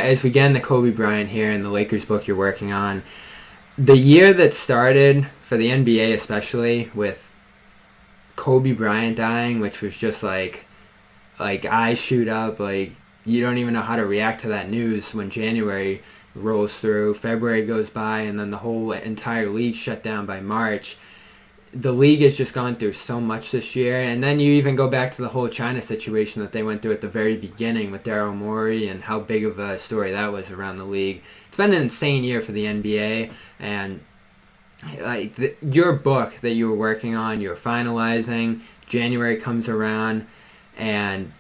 as we get into Kobe Bryant here and the Lakers book you're working on, the year that started for the NBA especially with Kobe Bryant dying, which was just like eyes shoot up, like you don't even know how to react to that news when January rolls through, February goes by, and then the whole entire league shut down by March. The league has just gone through so much this year, and then you even go back to the whole China situation that they went through at the very beginning with Daryl Morey and how big of a story that was around the league. It's been an insane year for the NBA, and your book that you were working on, you're finalizing, January comes around, and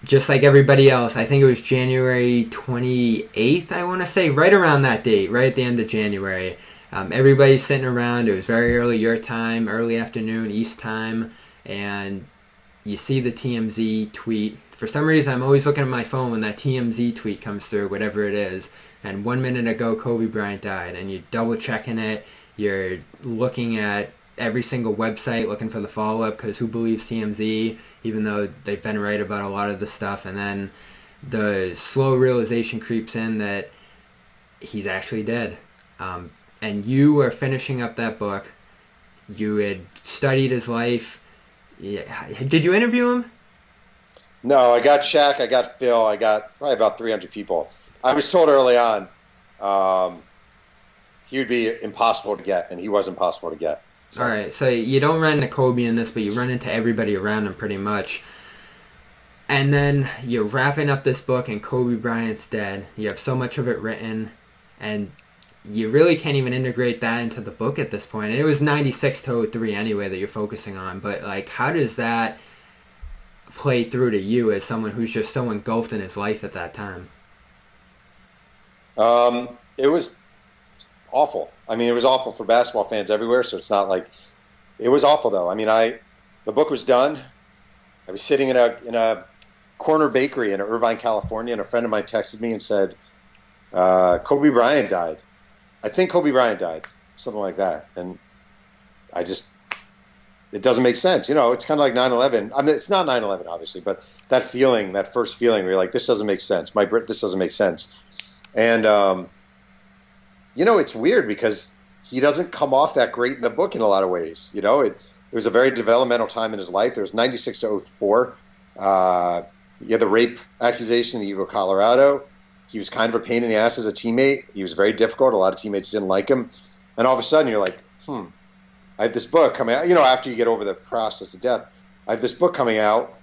just like everybody else, I think it was January 28th, I want to say, right around that date, right at the end of January. Everybody's sitting around. It was very early your time, early afternoon, East time, and you see the TMZ tweet. For some reason, I'm always looking at my phone when that TMZ tweet comes through, whatever it is, and 1 minute ago, Kobe Bryant died, and you're double-checking it. You're looking at every single website, looking for the follow-up, because who believes TMZ, even though they've been right about a lot of this stuff, and then the slow realization creeps in that he's actually dead. And you were finishing up that book. You had studied his life. Yeah. Did you interview him? No, I got Shaq, I got Phil, I got probably about 300 people. I was told early on he would be impossible to get, and he was impossible to get. So. All right, so you don't run into Kobe in this, but you run into everybody around him pretty much. And then you're wrapping up this book, and Kobe Bryant's dead. You have so much of it written, and you really can't even integrate that into the book at this point. And it was 96 to 03 anyway that you're focusing on. But, like, how does that play through to you as someone who's just so engulfed in his life at that time? It was awful. I mean, it was awful for basketball fans everywhere, so it's not like... It was awful, though. I mean, the book was done. I was sitting in a corner bakery in Irvine, California, and a friend of mine texted me and said, Kobe Bryant died. I think Kobe Bryant died, something like that. And it doesn't make sense. You know, it's kind of like 9/11. I mean, it's not 9/11, obviously, but that feeling, that first feeling where you're like, this doesn't make sense. This doesn't make sense. And, you know, it's weird because he doesn't come off that great in the book in a lot of ways. You know, it was a very developmental time in his life. It was 96 to 04. He had the rape accusation in Eagle, Colorado. He was kind of a pain in the ass as a teammate. He was very difficult. A lot of teammates didn't like him. And all of a sudden, you're like, I have this book coming out. You know, after you get over the process of death, I have this book coming out,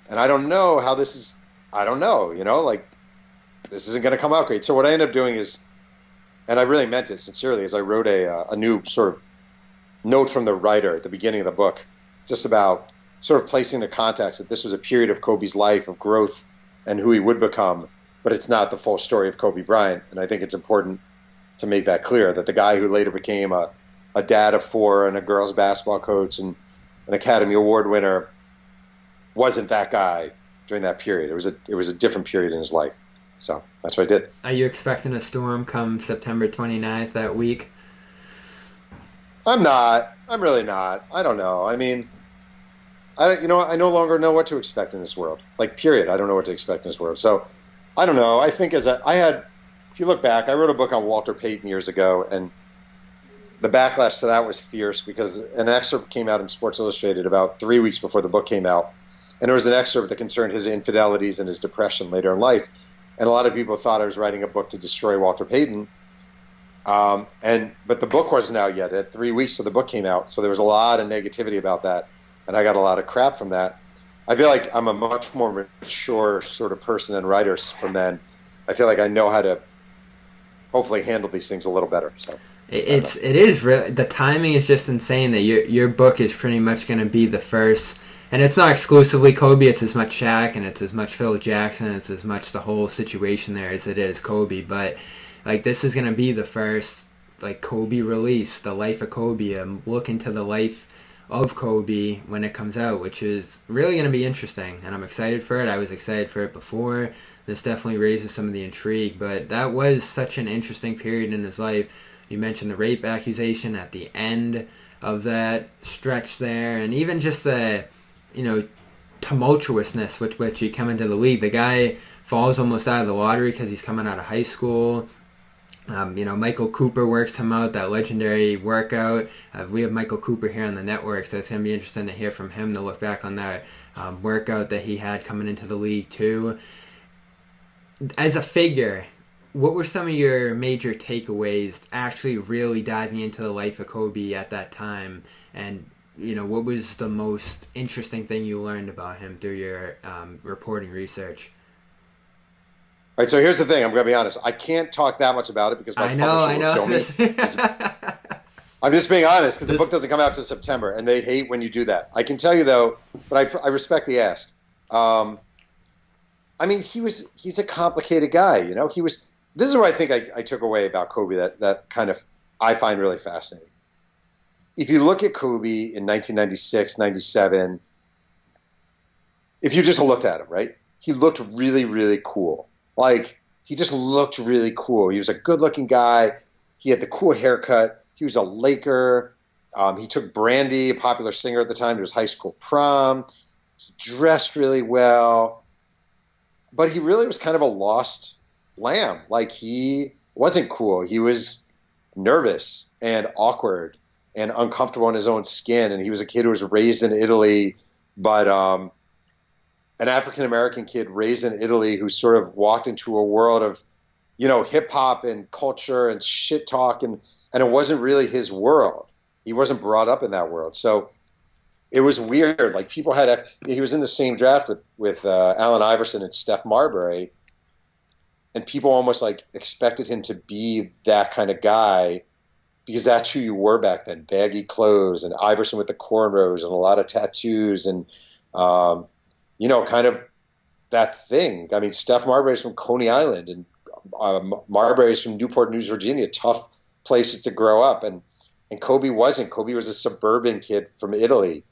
and I don't know how this is. I don't know, you know, like, this isn't going to come out great. So what I ended up doing is, and I really meant it sincerely, is I wrote a new sort of note from the writer at the beginning of the book, just about sort of placing the context that this was a period of Kobe's life of growth and who he would become. But it's not the full story of Kobe Bryant. And I think it's important to make that clear, that the guy who later became a dad of 4 and a girls basketball coach and an Academy Award winner wasn't that guy during that period. It was a different period in his life. So that's what I did. Are you expecting a storm come September 29th that week? I'm not. I'm really not. I don't know. I mean, I no longer know what to expect in this world. Like, period. I don't know what to expect in this world. So I don't know. I think if you look back, I wrote a book on Walter Payton years ago, and the backlash to that was fierce because an excerpt came out in Sports Illustrated about 3 weeks before the book came out. And there was an excerpt that concerned his infidelities and his depression later in life. And a lot of people thought I was writing a book to destroy Walter Payton. But the book wasn't out yet. It had 3 weeks till the book came out. So there was a lot of negativity about that. And I got a lot of crap from that. I feel like I'm a much more mature sort of person than writers from then. I feel like I know how to hopefully handle these things a little better. So it is really, the timing is just insane that your book is pretty much going to be the first, and it's not exclusively Kobe. It's as much Shaq and it's as much Phil Jackson. It's as much the whole situation there as it is Kobe. But like, this is going to be the first like Kobe release, the life of Kobe. Look into the life of Kobe when it comes out, which is really going to be interesting, and I'm excited for it. I was excited for it before. This definitely raises some of the intrigue, but that was such an interesting period in his life. You mentioned the rape accusation at the end of that stretch there, and even just the, tumultuousness with which he came into the league. The guy falls almost out of the lottery because he's coming out of high school. Michael Cooper works him out, that legendary workout. We have Michael Cooper here on the network, so it's going to be interesting to hear from him to look back on that workout that he had coming into the league too. As a figure, what were some of your major takeaways actually really diving into the life of Kobe at that time? And, what was the most interesting thing you learned about him through your reporting research? All right, so here's the thing. I'm going to be honest. I can't talk that much about it because my publisher will kill me. I'm just being honest because the book doesn't come out till September, and they hate when you do that. I can tell you, though, but I respect the ask. He's a complicated guy. This is what I think I took away about Kobe that kind of I find really fascinating. If you look at Kobe in 1996, 97, if you just looked at him, right, he looked really, really cool. Like, he just looked really cool. He was a good-looking guy. He had the cool haircut. He was a Laker. He took Brandy, a popular singer at the time, to his high school prom. He dressed really well. But he really was kind of a lost lamb. Like, he wasn't cool. He was nervous and awkward and uncomfortable in his own skin. And he was a kid who was raised in Italy, but an African-American kid raised in Italy who sort of walked into a world of, hip-hop and culture and shit talk, and it wasn't really his world. He wasn't brought up in that world. So it was weird. Like, he was in the same draft with Allen Iverson and Steph Marbury, and people almost, expected him to be that kind of guy because that's who you were back then. Baggy clothes, and Iverson with the cornrows and a lot of tattoos and, kind of that thing. I mean, Steph Marbury's from Coney Island, and Marbury's from Newport News, Virginia, tough places to grow up. And Kobe wasn't. Kobe was a suburban kid from Italy.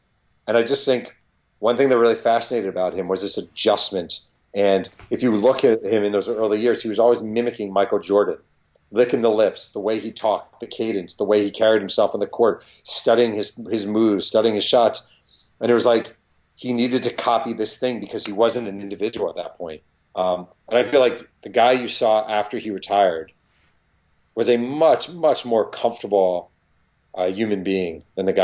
And I just think one thing that really fascinated about him was this adjustment. And if you look at him in those early years, he was always mimicking Michael Jordan, licking the lips, the way he talked, the cadence, the way he carried himself on the court, studying his moves, studying his shots. And it was like, he needed to copy this thing because he wasn't an individual at that point. And I feel like the guy you saw after he retired was a much, much more comfortable human being than the guy